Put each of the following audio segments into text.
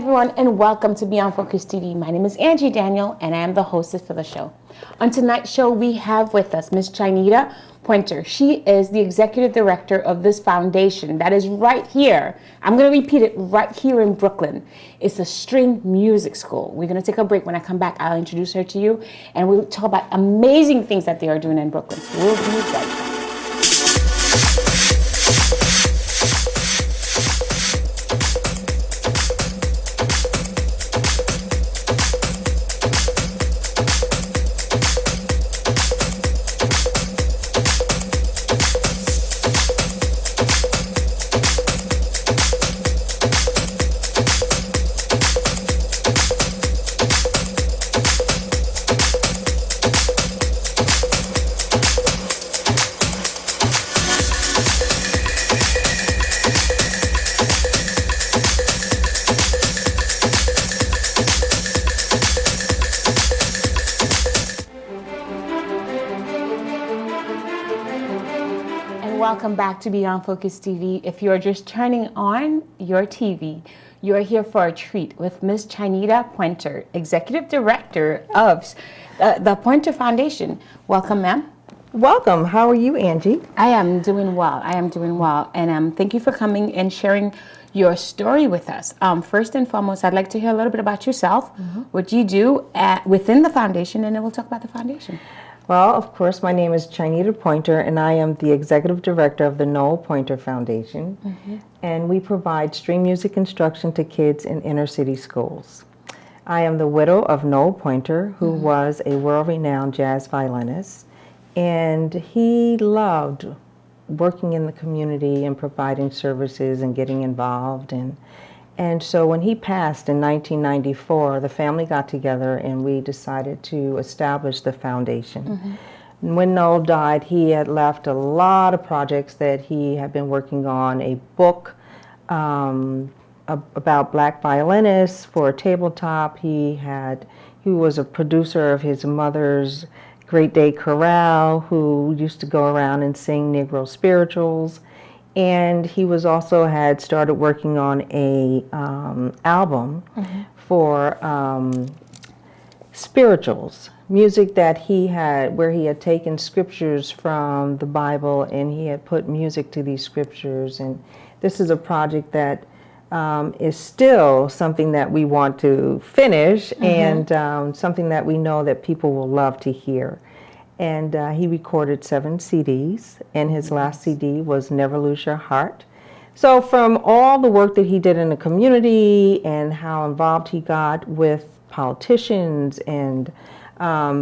everyone, and welcome to Beyond Focus TV. My name is Angie Daniel, and I am the hostess for the show. On tonight's show, we have with us Miss Chinita Pointer. She is the executive director of this foundation that is right here. I'm going to repeat it, right here in Brooklyn. It's a string music school. We're going to take a break. When I come back, I'll introduce her to you, and we'll talk about amazing things that they are doing in Brooklyn. We'll be right back. Welcome back to Beyond Focus TV. If you're just turning on your TV, you're here for a treat with Miss Chinita Pointer, Executive Director of the Pointer Foundation. Welcome, ma'am. Welcome. How are you, Angie? I am doing well. And thank you for coming and sharing your story with us. First and foremost, I'd like to hear a little bit about yourself, what you do within the foundation, and then we'll talk about the foundation. Well, of course, my name is Chinita Pointer, and I am the Executive Director of the Noel Pointer Foundation. And we provide string music instruction to kids in inner city schools. I am the widow of Noel Pointer, who was a world-renowned jazz violinist, and he loved working in the community and providing services and getting involved. And so when he passed in 1994, the family got together and we decided to establish the foundation. And when Noel died, he had left a lot of projects that he had been working on, a book about black violinists for a tabletop. He was a producer of his mother's Great Day Chorale, who used to go around and sing Negro spirituals. And he was also had started working on a album for spirituals, music that where he had taken scriptures from the Bible and he had put music to these scriptures. And this is a project that is still something that we want to finish and something that we know that people will love to hear. And he recorded 7 CDs, and his last CD was Never Lose Your Heart. So from all the work that he did in the community and how involved he got with politicians and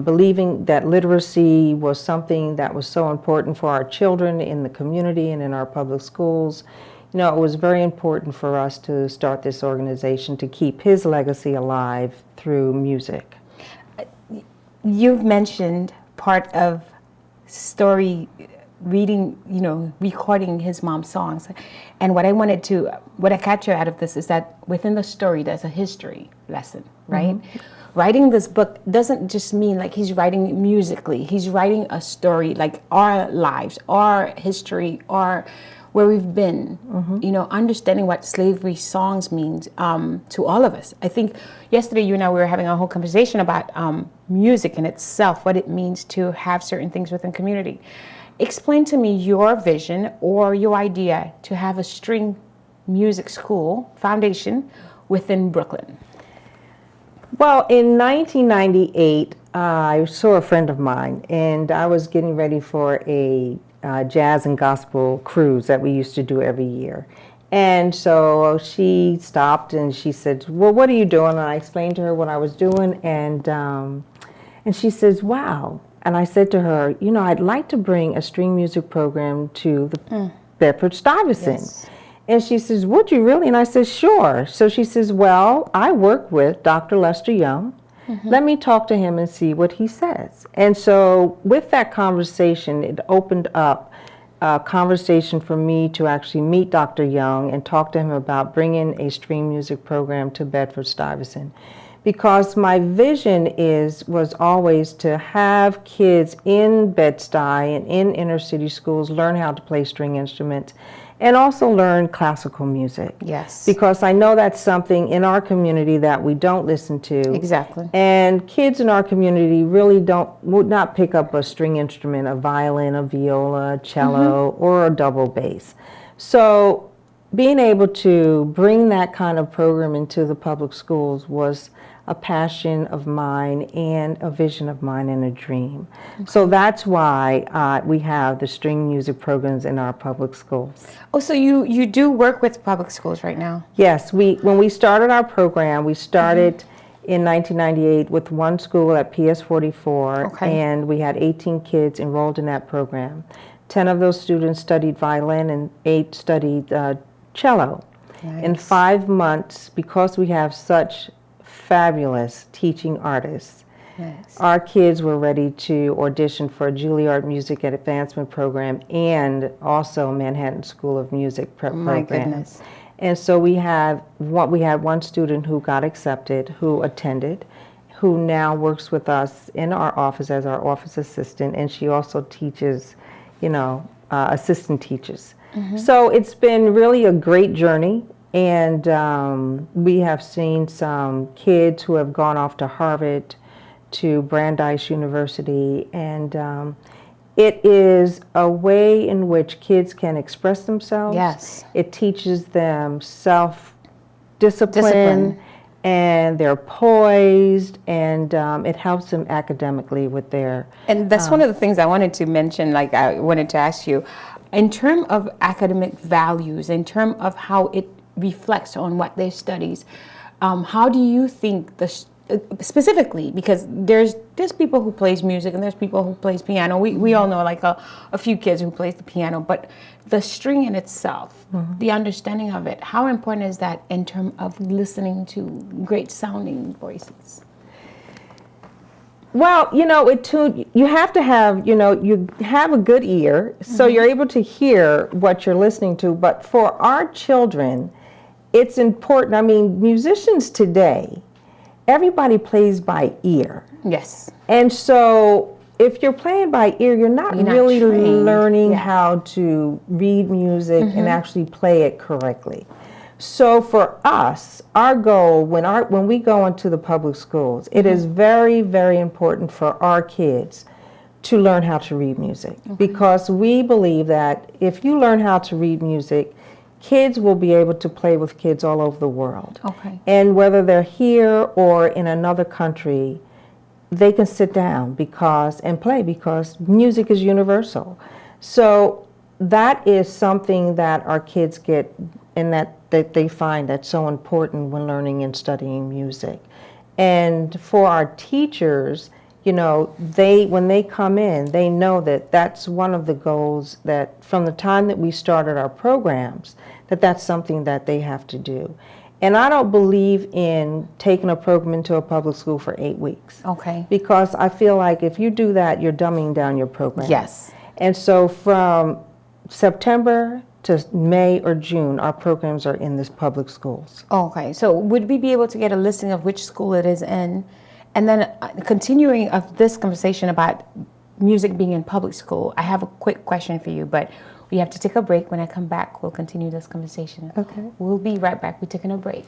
believing that literacy was something that was so important for our children in the community and in our public schools, you know, it was very important for us to start this organization to keep his legacy alive through music. You've mentioned part of story reading, recording his mom's songs. And what I capture out of this is that within the story, there's a history lesson, right? Writing this book doesn't just mean like he's writing musically. He's writing a story, like our lives, our history, where we've been, understanding what slavery songs means to all of us. I think yesterday you and I, we were having a whole conversation about music in itself, what it means to have certain things within community. Explain to me your vision or your idea to have a string music school foundation within Brooklyn. Well, in 1998, I saw a friend of mine, and I was getting ready for a jazz and gospel cruise that we used to do every year. And so she stopped and she said, well, what are you doing? And I explained to her what I was doing, and she says, wow. And I said to her, I'd like to bring a string music program to the Bedford-Stuyvesant. Yes. And she says, would you really? And I said, sure. So she says, well, I work with Dr. Lester Young. Let me talk to him and see what he says. And so with that conversation, it opened up a conversation for me to actually meet Dr. Young and talk to him about bringing a string music program to Bedford-Stuyvesant. because my vision was always to have kids in Bed-Stuy and in inner city schools learn how to play string instruments and also learn classical music. Yes. Because I know that's something in our community that we don't listen to. Exactly. And kids in our community really would not pick up a string instrument, a violin, a viola, a cello, or a double bass. So being able to bring that kind of program into the public schools was a passion of mine and a vision of mine and a dream. Okay. So that's why we have the string music programs in our public schools. Oh, so you do work with public schools right now? Yes, when we started our program, we started in 1998 with one school at PS 44, okay. and we had 18 kids enrolled in that program. 10 of those students studied violin and 8 studied cello. Nice. In 5 months, because we have such fabulous teaching artists, yes, our kids were ready to audition for a Juilliard Music and Advancement program and also Manhattan School of Music program. My goodness. And so we had one student who got accepted, who attended, who now works with us in our office as our office assistant, and she also teaches, assistant teaches. Mm-hmm. So it's been really a great journey. And we have seen some kids who have gone off to Harvard, to Brandeis University, and it is a way in which kids can express themselves. Yes. It teaches them self-discipline, and they're poised, and it helps them academically with their... And that's one of the things I wanted to mention, I wanted to ask you, in terms of academic values, in terms of how it reflects on what they studies. How do you think specifically, because there's people who plays music and there's people who plays piano. We all know a few kids who plays the piano, but the string in itself, the understanding of it, how important is that in terms of listening to great sounding voices? Well, you have to have, you have a good ear, so you're able to hear what you're listening to. But for our children, it's important. I mean, musicians today, everybody plays by ear. Yes. And so if you're playing by ear, you're not really learning how to read music and actually play it correctly. So for us, our goal, when we go into the public schools, it is very, very important for our kids to learn how to read music. Because we believe that if you learn how to read music, kids will be able to play with kids all over the world. Okay. And whether they're here or in another country, they can sit down and play because music is universal. So that is something that our kids get and that they find that's so important when learning and studying music. And for our teachers, when they come in, they know that that's one of the goals that from the time that we started our programs, that's something that they have to do. And I don't believe in taking a program into a public school for 8 weeks. Okay. Because I feel like if you do that, you're dumbing down your program. Yes. And so from September to May or June, our programs are in this public schools. Okay. So would we be able to get a listing of which school it is in? And then continuing of this conversation about music being in public school, I have a quick question for you, but we have to take a break. When I come back, we'll continue this conversation. Okay. We'll be right back. We're taking a break.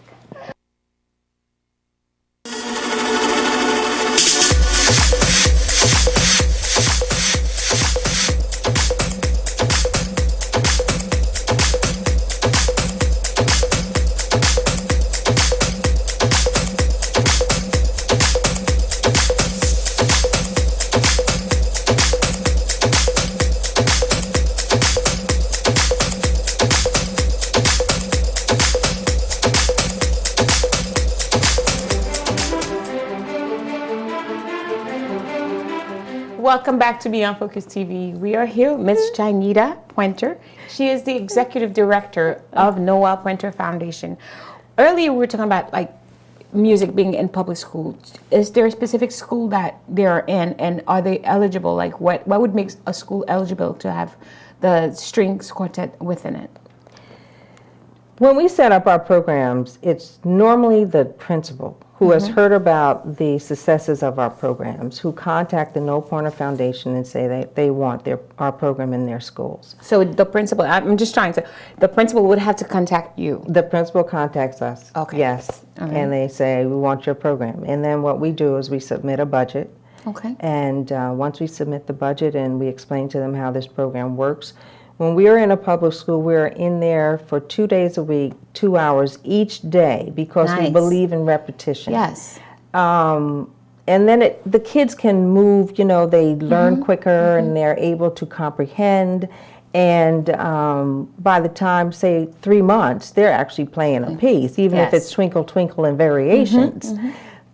Welcome back to Beyond Focus TV. We are here with Ms. Chinita Pointer. She is the executive director of Noel Pointer Foundation. Earlier we were talking about music being in public schools. Is there a specific school that they are in, and are they eligible? What would make a school eligible to have the strings quartet within it? When we set up our programs, it's normally the principal who has heard about the successes of our programs, who contact the No Pointer Foundation and say that they want our program in their schools. So the principal, I'm just trying to, the principal would have to contact you. The principal contacts us. Okay. Yes. Okay. And they say, we want your program. And then what we do is we submit a budget. Okay. And once we submit the budget and we explain to them how this program works, when we are in a public school, we are in there for 2 days a week, 2 hours each day, because we Nice. believe in repetition. Yes. And then the kids can move, they learn quicker and they're able to comprehend. And by the time, say, 3 months, they're actually playing a piece, even if Yes. it's Twinkle, Twinkle and variations.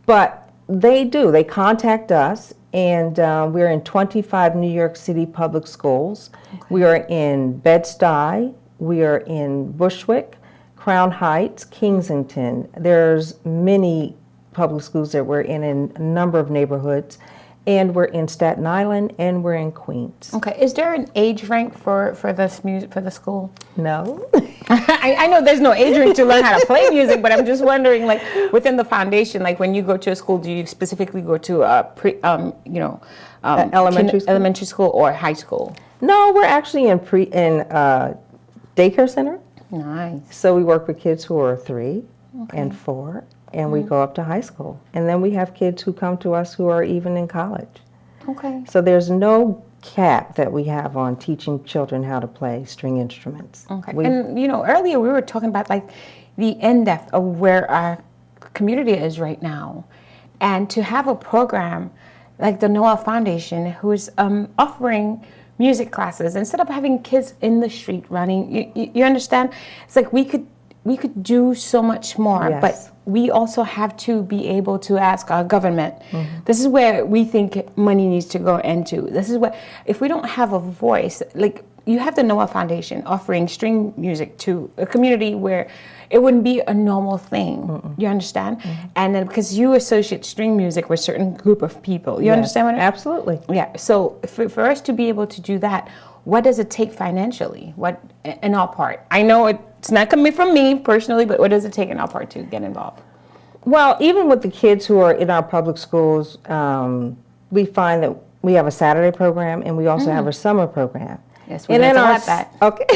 But they contact us, and we're in 25 New York City public schools. Okay. We are in Bed-Stuy, we are in Bushwick, Crown Heights, Kensington. There's many public schools that we're in a number of neighborhoods, and we're in Staten Island, and we're in Queens. Okay. Is there an age rank for this music for the school? No. I know there's no age range to learn how to play music, but I'm just wondering, like, within the foundation, like when you go to a school, do you specifically go to elementary school or high school? No, we're actually in daycare center. Nice. So we work with kids who are 3 and 4, and we go up to high school. And then we have kids who come to us who are even in college. Okay. So there's no cap that we have on teaching children how to play string instruments. Okay. And earlier we were talking about like the in-depth of where our community is right now, and to have a program like the Noah Foundation, who's offering music classes instead of having kids in the street running. You understand? It's like we could do so much more, Yes. but we also have to be able to ask our government. This is where we think money needs to go into. This is where, if we don't have a voice, like you have the Noah Foundation offering string music to a community where it wouldn't be a normal thing. You understand? And then because you associate string music with a certain group of people. You understand what I mean? Absolutely. Yeah. So for us to be able to do that, what does it take financially? What in our part? I know it's not coming from me personally, but what does it take in our part to get involved? Well, even with the kids who are in our public schools, we find that we have a Saturday program and we also have a summer program. Yes, we need to have that. Okay.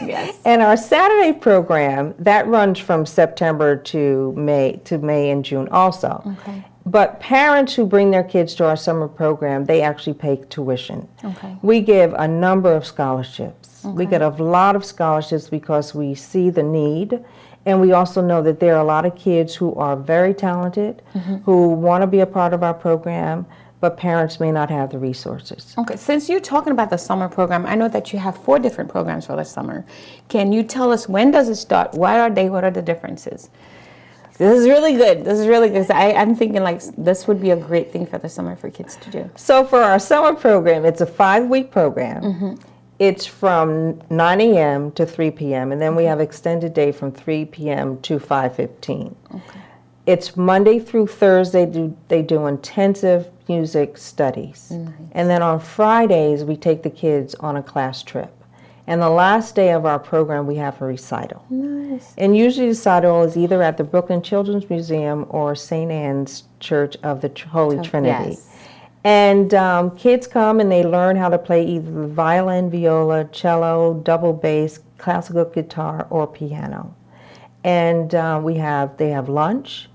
Yes. And our Saturday program, that runs from September to May and June also. Okay. But parents who bring their kids to our summer program, they actually pay tuition. Okay. We give a number of scholarships. We get a lot of scholarships because we see the need, and we also know that there are a lot of kids who are very talented, who want to be a part of our program, but parents may not have the resources. Okay, since you're talking about the summer program, I know that you have 4 different programs for the summer. Can you tell us, when does it start? What are they? What are the differences? This is really good. This is really good. I'm thinking like this would be a great thing for the summer for kids to do. So for our summer program, it's a 5-week program. It's from 9 a.m. to 3 p.m. and then we have extended day from 3 p.m. to 5:15. Okay. It's Monday through Thursday. They do intensive music studies. Nice. And then on Fridays, we take the kids on a class trip. And the last day of our program, we have a recital. Nice. And usually the recital is either at the Brooklyn Children's Museum or St. Anne's Church of the Holy Trinity. Yes. And kids come and they learn how to play either violin, viola, cello, double bass, classical guitar, or piano. And they have lunch,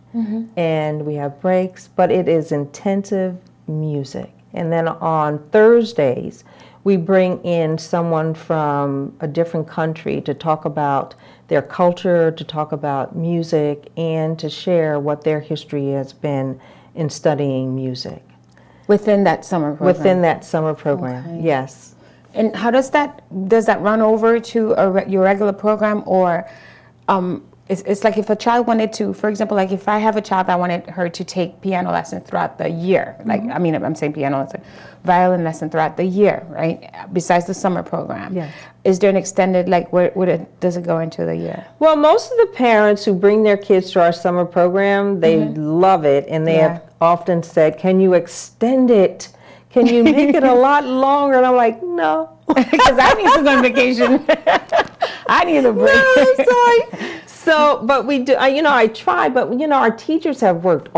and we have breaks, but it is intensive music. And then on Thursdays, we bring in someone from a different country to talk about their culture, to talk about music, and to share what their history has been in studying music. Within that summer program? Within that summer program, Okay. yes. And how does that run over to your regular program, or it's like if a child wanted to, for example, like if I have a child, I wanted her to take piano lessons throughout the year. Like, I mean, I'm saying piano lesson, violin lesson throughout the year, right? Besides the summer program. Yes. Is there an extended, like, does it go into the year? Well, most of the parents who bring their kids to our summer program, they love it, and they have often said, "Can you extend it? Can you make it a lot longer?" And I'm like, "No." Because I need to go on vacation. I need a break. No, I'm sorry. So, but we do, I try, but, our teachers have worked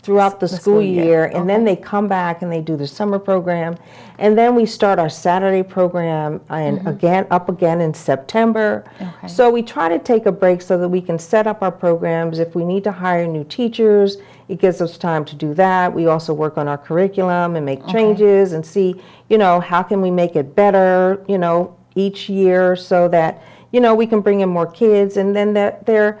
throughout the school year, and then they come back and they do the summer program, and then we start our Saturday program and again in September. Okay. So we try to take a break so that we can set up our programs. If we need to hire new teachers, it gives us time to do that. We also work on our curriculum and make changes and see, how can we make it better, each year so that, we can bring in more kids, and then that they're,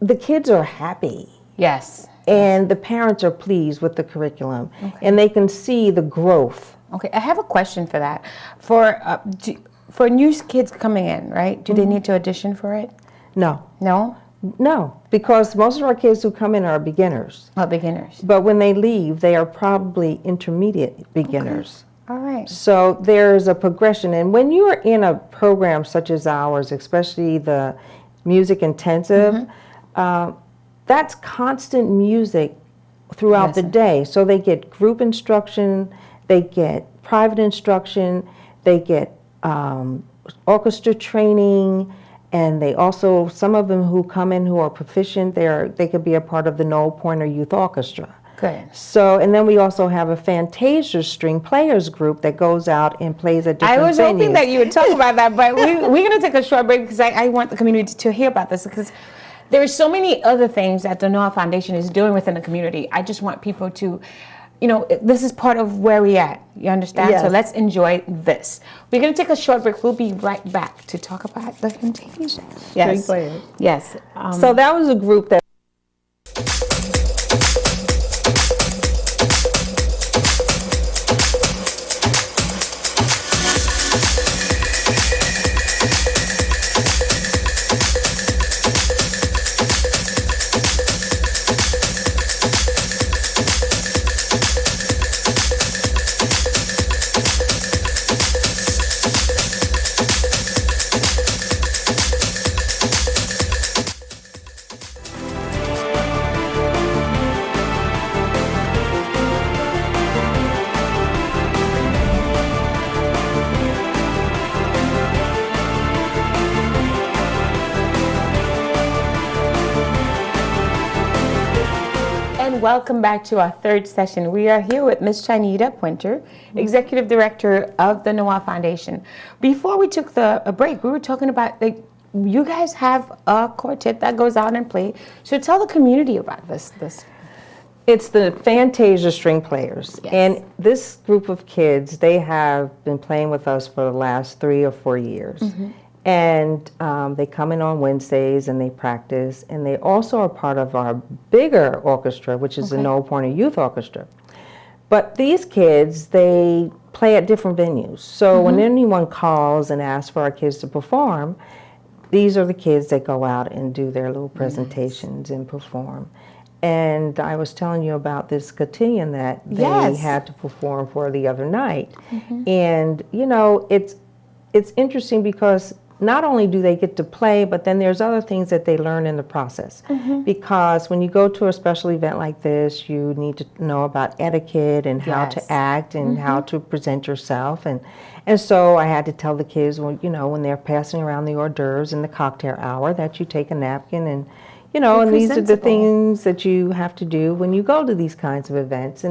the kids are happy. Yes. And the parents are pleased with the curriculum, and they can see the growth. Okay, I have a question for that. For new kids coming in, right? Do they need to audition for it? No. No? No, because most of our kids who come in are beginners. Oh, beginners. But when they leave, they are probably intermediate beginners. All right. So there's a progression. And when you are in a program such as ours, especially the music intensive, that's constant music throughout the day. So they get group instruction, they get private instruction, they get orchestra training, and they also, some of them who come in who are proficient, they could be a part of the Chinita Pointer Youth Orchestra. Good. So, and then we also have a Fantasia string players group that goes out and plays at different venues. I was hoping that you would talk about that, but we're going to take a short break because I want the community to hear about this, because there are so many other things that the Noah Foundation is doing within the community. I just want people to, this is part of where we're at. You understand? Yes. So let's enjoy this. We're going to take a short break. We'll be right back to talk about the Fantasia. Yes. Players. Yes. So that was a group that welcome back to our third session. We are here with Ms. Chinita Pointer, Executive Director of the Noah Foundation. Before we took a break, we were talking about, you guys have a quartet that goes out and play. So tell the community about this. It's the Fantasia string players. Yes. And this group of kids, they have been playing with us for the last 3 or 4 years. And they come in on Wednesdays and they practice. And they also are part of our bigger orchestra, which is the Chinita Pointer Youth Orchestra. But these kids, they play at different venues. So when anyone calls and asks for our kids to perform, these are the kids that go out and do their little presentations and perform. And I was telling you about this cotillion that they had to perform for the other night. And, it's interesting because not only do they get to play, but then there's other things that they learn in the process. Because when you go to a special event like this, you need to know about etiquette and how to act and how to present yourself. And so I had to tell the kids, well, when they're passing around the hors d'oeuvres in the cocktail hour, that you take a napkin and, and these are the things that you have to do when you go to these kinds of events.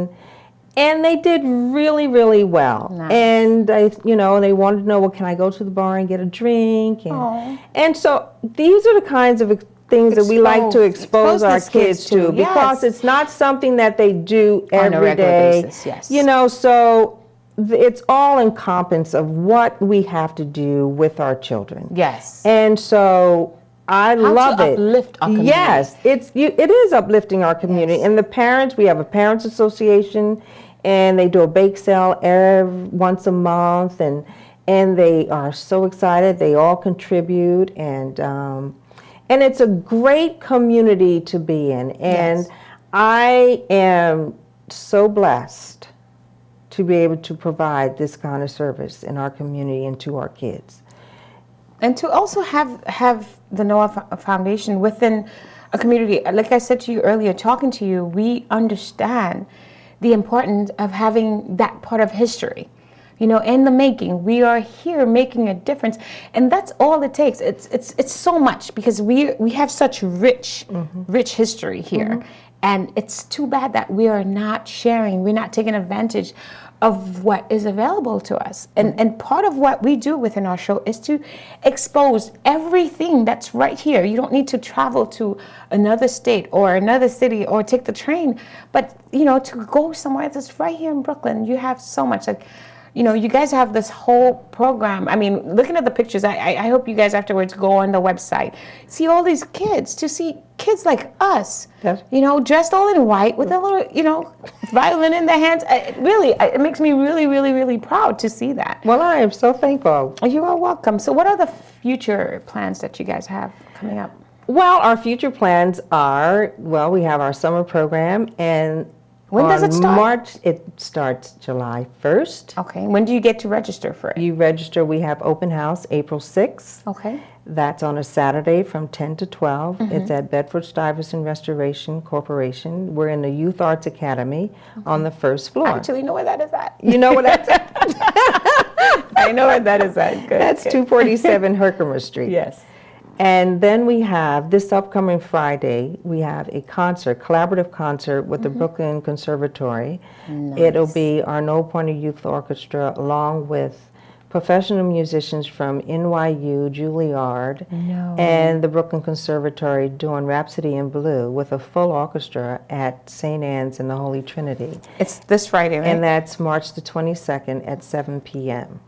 And they did really, really well. Nice. And they wanted to know, well, can I go to the bar and get a drink? And so these are the kinds of things that we like to expose our kids to, because it's not something that they do every day. Basis, so it's all encompassed of what we have to do with our children. Yes. And so I love it. Uplift our community. Yes, it is uplifting our community. And the parents, we have a parents association, and they do a bake sale once a month, and they are so excited. They all contribute, and it's a great community to be in. And I am so blessed to be able to provide this kind of service in our community and to our kids. And to also have the Noah Foundation within a community. Like I said to you earlier, talking to you, we understand the importance of having that part of history. in the making. We are here making a difference, and that's all it takes. It's so much, because we have such rich history here, and it's too bad that we are not sharing. We're not taking advantage of what is available to us. And part of what we do within our show is to expose everything that's right here. You don't need to travel to another state or another city or take the train, but to go somewhere that's right here in Brooklyn. You have so much. Like, you guys have this whole program. I mean, looking at the pictures, I hope you guys afterwards go on the website, see all these kids, to see kids like us, Yes. dressed all in white with a little, violin in their hands. It makes me really, really, really proud to see that. Well, I am so thankful. You are welcome. So what are the future plans that you guys have coming up? Well, our future plans are, we have our summer program, and when does it start? March, it starts July 1st. Okay. When do you get to register for it? You register, we have open house April 6th. Okay. That's on a Saturday from 10 to 12. It's at Bedford-Stuyvesant Restoration Corporation. We're in the Youth Arts Academy on the first floor. I actually know where that is at. You know what that's at? I know where that is at. Good. That's good. 247 Herkimer Street. Yes. And then we have, this upcoming Friday, we have a collaborative concert with the Brooklyn Conservatory. Nice. It'll be our No Pointer Youth Orchestra, along with professional musicians from NYU, Juilliard, and the Brooklyn Conservatory, doing Rhapsody in Blue with a full orchestra at St. Anne's in the Holy Trinity. It's this Friday, right? And that's March the 22nd at 7 p.m.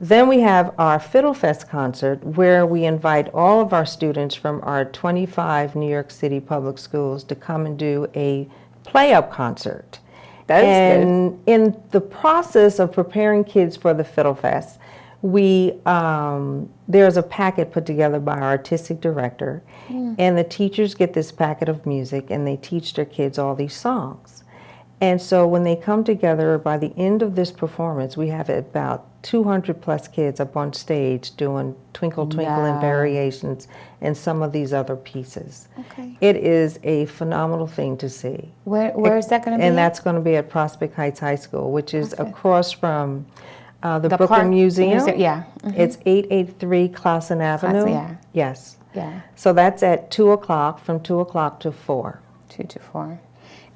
Then we have our Fiddle Fest concert, where we invite all of our students from our 25 New York City public schools to come and do a play-up concert. That is and in the process of preparing kids for the Fiddle Fest, there's a packet put together by our artistic director, and the teachers get this packet of music, and they teach their kids all these songs. And so when they come together, by the end of this performance, we have about 200 plus kids up on stage doing Twinkle Twinkle and variations and some of these other pieces. Okay. It is a phenomenal thing to see. Where is that going to be? And that's going to be at Prospect Heights High School, which is across from the Brooklyn Park Museum. Yeah. It's 883 Clausen Avenue. yeah. Yes. Yeah. So that's at 2 o'clock, from 2 o'clock to 4. 2 to 4.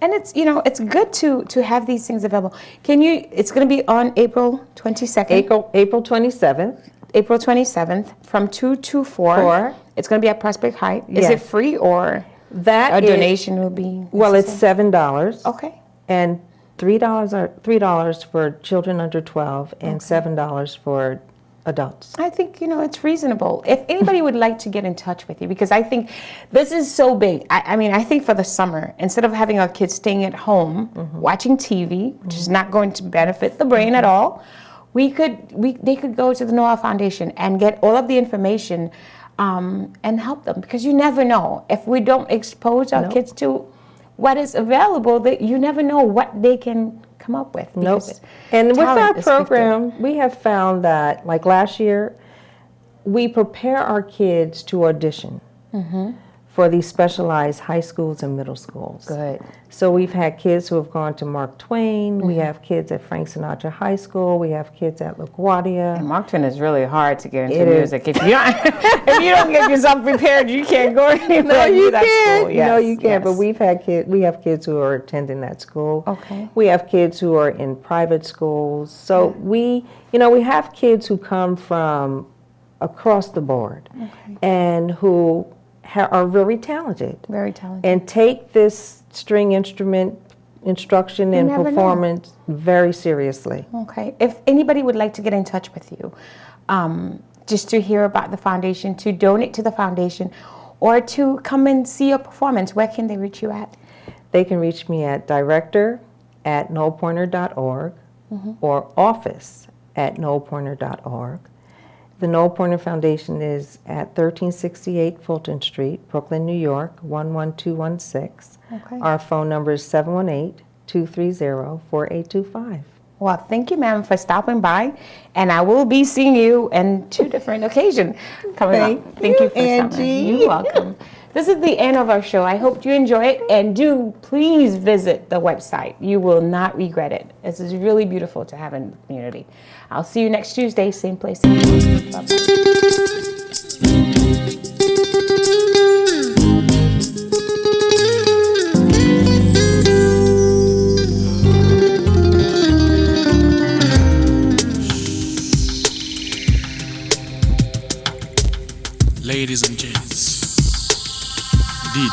And it's, it's good to have these things available. It's going to be on April 22nd. April 27th. April 27th from 2 to 4. It's going to be at Prospect Heights. Is it free, or a donation will be? Well, it's $7. Okay. And $3 for children under 12, and $7 for adults. I think, it's reasonable. If anybody would like to get in touch with you, because I think this is so big. I mean, I think for the summer, instead of having our kids staying at home watching TV, which is not going to benefit the brain at all, they could go to the Noah Foundation and get all of the information and help them, because you never know. If we don't expose our kids to what is available, that you never know what they can come up with. Nope. And with our program, we have found that, like last year, we prepare our kids to audition for these specialized high schools and middle schools. Good. So we've had kids who have gone to Mark Twain. We have kids at Frank Sinatra High School. We have kids at LaGuardia. And Mark Twain is really hard to get into music. If you don't get yourself prepared, you can't go anywhere. No, you can't. Yes, no, you can't. yes. But we have kids who are attending that school. Okay. We have kids who are in private schools. So we have kids who come from across the board, and who are very talented. Very talented. And take this string instrument instruction and performance very seriously. Okay. If anybody would like to get in touch with you, just to hear about the foundation, to donate to the foundation, or to come and see a performance, where can they reach you at? They can reach me at director@noelpointer.org or office@noelpointer.org. The Noel Pointer Foundation is at 1368 Fulton Street, Brooklyn, New York, 11216. Okay. Our phone number is 718-230-4825. Well, thank you, ma'am, for stopping by, and I will be seeing you on 2 different occasions coming up. Thank you, for Angie. coming. You're welcome. this is the end of our show. I hope you enjoy it, and do please visit the website. You will not regret it. This is really beautiful to have in the community. I'll see you next Tuesday, same place. Same time. Bye-bye. Ladies and gents, Didi.